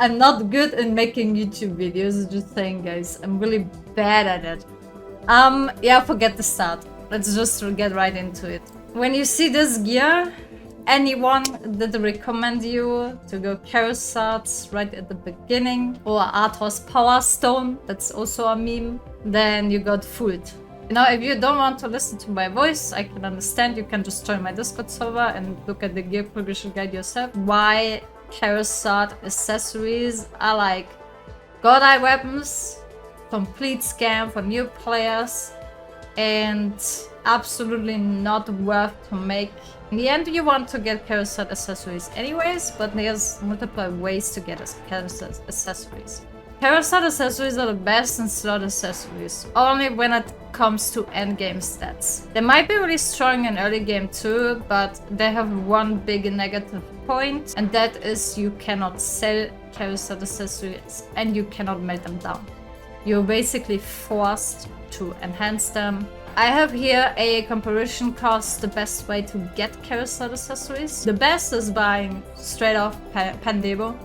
I'm not good in making YouTube videos, just saying, guys. I'm really bad at it. Yeah, forget the start. Let's just get right into it. When you see this gear, anyone that recommend you to go Kharazad right at the beginning, or Arthur's Power Stone, that's also a meme, then you got fooled. Now, if you don't want to listen to my voice, I can understand. You can just join my Discord server and look at the gear progression guide yourself. Why Kharazad accessories are like god eye weapons, complete scam for new players, and absolutely not worth to make. In the end, you want to get Kharazad accessories anyways, but there's multiple ways to get Kharazad accessories. Kharazad accessories are the best in slot accessories, only when it comes to endgame stats. They might be really strong in early game too, but they have one big negative point, and that is you cannot sell Kharazad accessories and you cannot melt them down. You're basically forced to enhance them. I have here a comparison cost, the best way to get Kharazad accessories. The best is buying straight off Pandebo,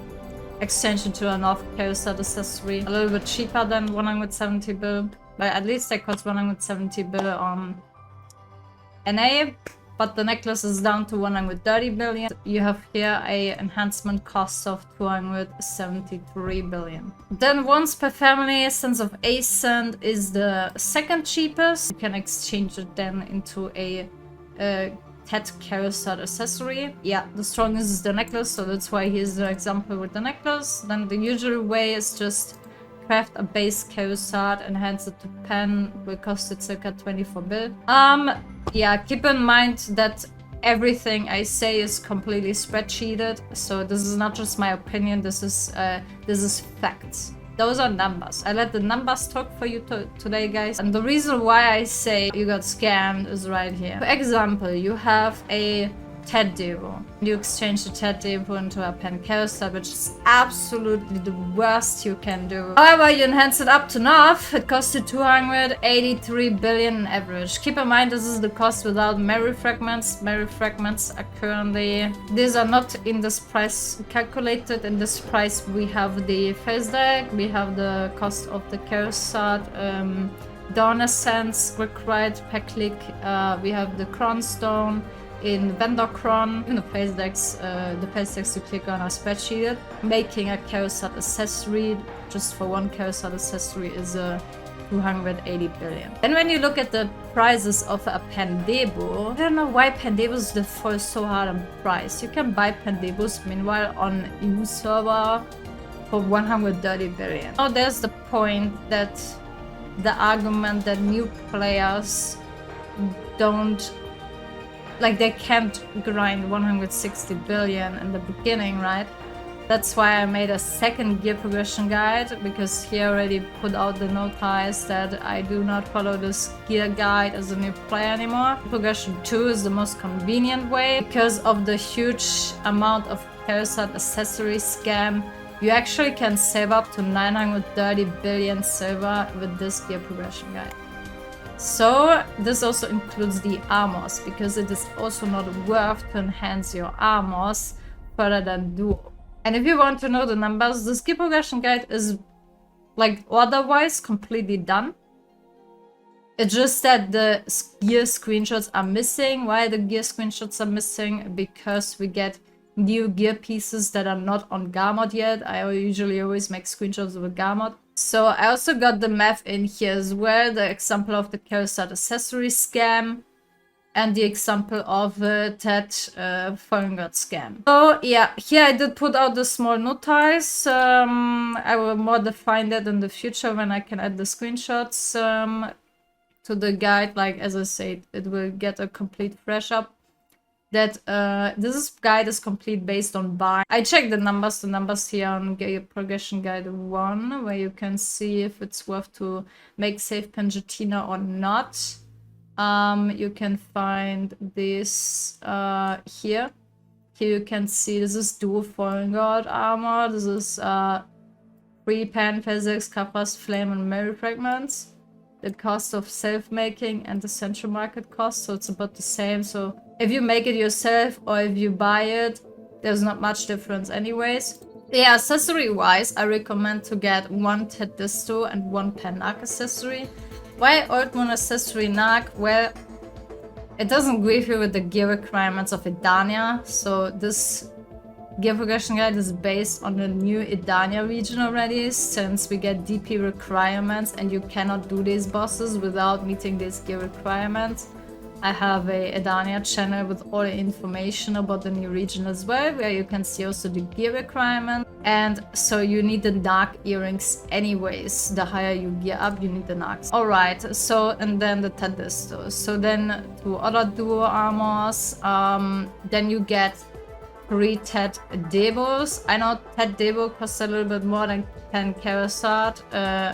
exchange into an off Kharazad accessory, a little bit cheaper than 170 bill, but at least they cost 170 bill on NA, but the necklace is down to 130 billion. You have here a enhancement cost of 273 billion. Then once per family, Sense of Ascent is the second cheapest. You can exchange it then into a Tet Kharazad accessory. Yeah, the strongest is the necklace, so that's why here's the example with the necklace. Then the usual way is just craft a base Kharazad, enhance it to pen, will cost it circa 24 bill. Yeah, keep in mind that everything I say is completely spreadsheeted, so this is not just my opinion, this is facts. Those are numbers. I let the numbers talk for you today, guys. And the reason why I say you got scammed is right here. For example, you have a Ted Devo. You exchange the Ted Devo into a pen Kharazad, which is absolutely the worst you can do. However, you enhance it up to enough. It costs you 283 billion on average. Keep in mind, this is the cost without Mary fragments. Mary fragments are currently... These are not in this price calculated. In this price, we have the face deck, we have the cost of the Kharazad, Dawn Essence, required Peklik, we have the Crown Stone, in Vendor Cron, in the face decks you click on are spreadsheeted. Making a Kharazad accessory, just for one Kharazad accessory, is 280 billion. And when you look at the prices of a Pandebo, I don't know why Pandebos fall so hard on price. You can buy Pandebos meanwhile on EU server for 130 billion. Now there's the point that the argument that new players don't, like, they can't grind 160 billion in the beginning, right? That's why I made a second gear progression guide, because he already put out the notice that I do not follow this gear guide as a new player anymore. Progression 2 is the most convenient way. Because of the huge amount of Kharazad accessory scam, you actually can save up to 930 billion silver with this gear progression guide. So this also includes the armors, because it is also not worth to enhance your armors further than duo. And if you want to know the numbers, this gear progression guide is, like, otherwise completely done. It's just that the gear screenshots are missing. Why the gear screenshots are missing? Because we get new gear pieces that are not on Garmod yet. I usually always make screenshots with Garmod. So I also got the math in here as well, the example of the Kharazad accessory scam and the example of that Fallen God scam. So yeah, here I did put out the small notice. I will more define that in the future when I can add the screenshots to the guide. Like, as I said, it will get a complete fresh up. That this guide is complete based on buy. I checked the numbers here on Gear Progression Guide 1, where you can see if it's worth to make Safe Pangetina or not. You can find this here. Here you can see this is dual Fallen God armor. This is 3 pen, physics, Kappa's flame, and Mary fragments. The cost of self-making and the central market cost, so it's about the same. So if you make it yourself or if you buy it, there's not much difference anyways. Yeah, accessory wise, I recommend to get one Ted Disto and one pen arc accessory. Why Old Moon accessory Narc? Well, it doesn't give you with the gear requirements of Edania, so this gear progression guide is based on the new Edania region already, since we get DP requirements and you cannot do these bosses without meeting these gear requirements. I have a Edania channel with all the information about the new region as well, where you can see also the gear requirement. And so you need the Narc earrings anyways. The higher you gear up, you need the Narcs. Alright, so, and then the Tadisto. So then to other duo armors, then you get 3 Ted Debos. I know Ted Debo costs a little bit more than 10 Kharazad,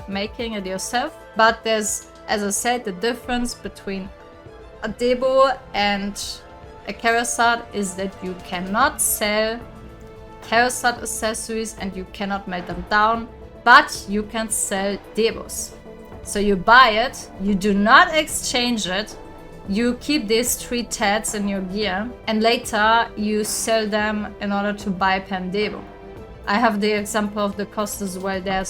making it yourself. But there's, as I said, the difference between a Debo and a Kharazad is that you cannot sell Kharazad accessories and you cannot melt them down, but you can sell Debos. So you buy it, you do not exchange it, you keep these 3 Teds in your gear, and later you sell them in order to buy pen Debo. I have the example of the cost as well there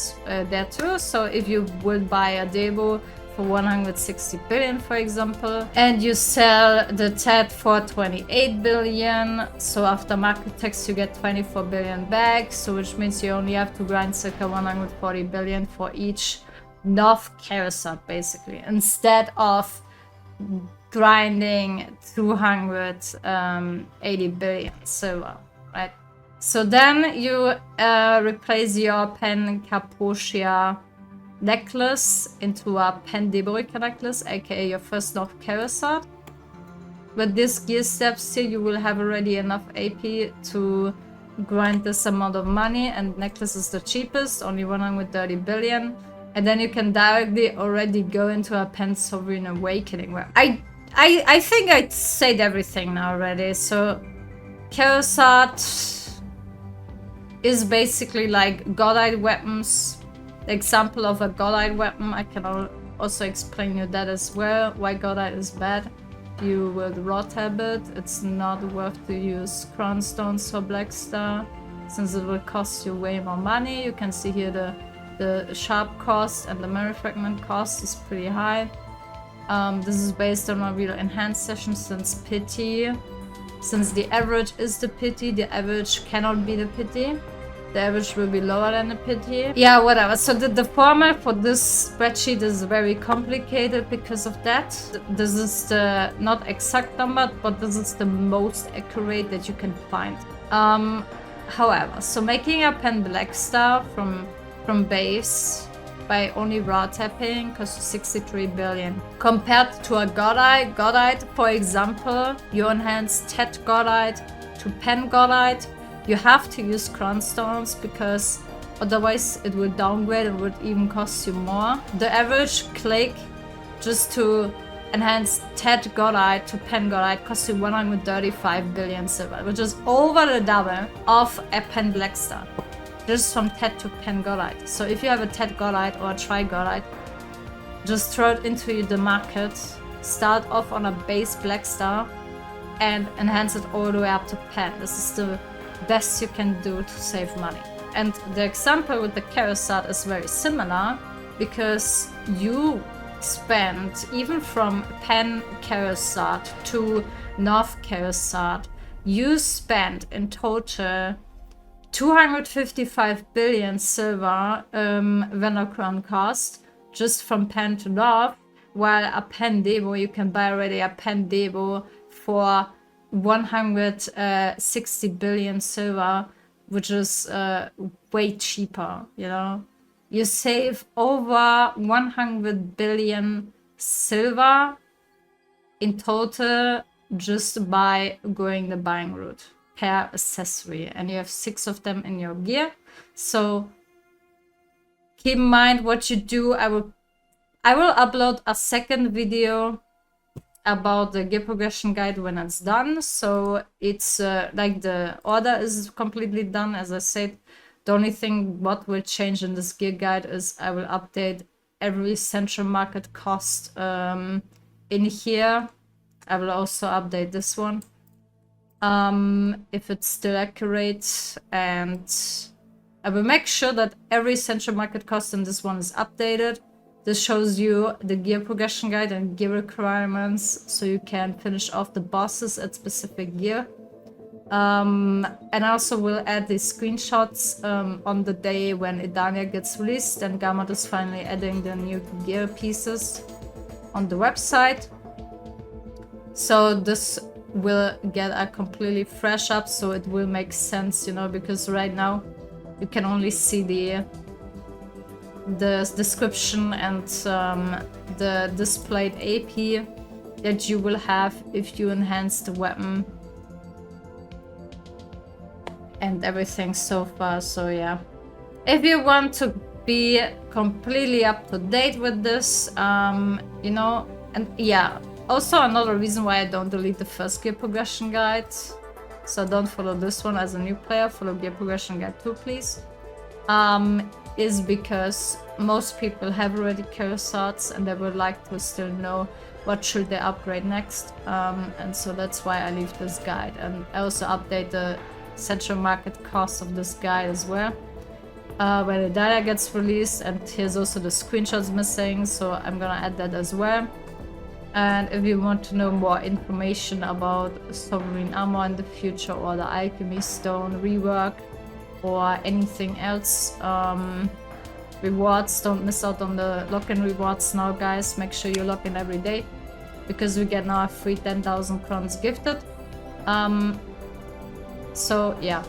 too, so if you would buy a Debo for 160 billion, for example, and you sell the TED for 28 billion, so after market tax you get 24 billion back, so which means you only have to grind circa 140 billion for each North Kharazad basically, instead of grinding 280 billion silver, right? So then you replace your Pen Capoccia necklace into a Pen Deborica necklace, aka your first North Kharazad. With this gear steps here, you will have already enough AP to grind this amount of money, and necklace is the cheapest, only 130 billion. And then you can directly already go into a Pen Sovereign Awakening. Where I think I said everything now already. So Kharazad is basically like Godite weapons. The example of a Godite weapon, I can also explain you that as well, why Godite is bad. You will rot habit, it's not worth to use crown stones for Black Star, since it will cost you way more money. You can see here the sharp cost and the mirror fragment cost is pretty high. This is based on a real enhanced session, since pity. Since the average is the pity, the average cannot be the pity. The average will be lower than the pity. Yeah, whatever. So the format for this spreadsheet is very complicated because of that. This is the not exact number, but this is the most accurate that you can find. However, so making a Pen Black Star from base by only raw tapping costs 63 billion. Compared to a Godite, for example, you enhance Ted Godite to Pen Godite, you have to use crown stones because otherwise it will downgrade and would even cost you more. The average click just to enhance Ted Godite to Pen Godite costs you 135 billion silver, which is over the double of a Pen Black Star. Just from Ted to Pen Godite. So if you have a Ted Godite or a Tri Godite, just throw it into the market, start off on a base Black Star, and enhance it all the way up to Pen. This is the best you can do to save money. And the example with the Kharazad is very similar, because you spend, even from Pen Kharazad to North Kharazad, you spend in total 255 billion silver vendor crown cost just from Pen to North, while a Pen Debo, you can buy already a Pen Debo for 160 billion silver, which is way cheaper, you know? You save over 100 billion silver in total just by going the buying route per accessory, and you have 6 of them in your gear. So keep in mind what you do. I will upload a second video about the gear progression guide when it's done. So it's like the order is completely done. As I said, the only thing what will change in this gear guide is I will update every central market cost in here. I will also update this one if it's still accurate, and I will make sure that every central market cost in this one is updated. This shows you the gear progression guide and gear requirements, so you can finish off the bosses at specific gear. And I also will add these screenshots on the day when Idania gets released and Gamut is finally adding the new gear pieces on the website. So this will get a completely fresh up, so it will make sense, you know, because right now you can only see the description and the displayed AP that you will have if you enhance the weapon and everything so far. So yeah, if you want to be completely up to date with this, you know, and yeah, also another reason why I don't delete the first gear progression guide, so don't follow this one as a new player, follow gear progression guide 2 please, is because most people have already Kharazads and they would like to still know what should they upgrade next, and so that's why I leave this guide. And I also update the central market cost of this guide as well when the data gets released, and here's also the screenshots missing, so I'm gonna add that as well. And if you want to know more information about Sovereign Armor in the future, or the Alchemy Stone rework, or anything else, rewards, don't miss out on the lock-in rewards now, guys. Make sure you log in every day, because we get now a free 10,000 crowns gifted. So yeah,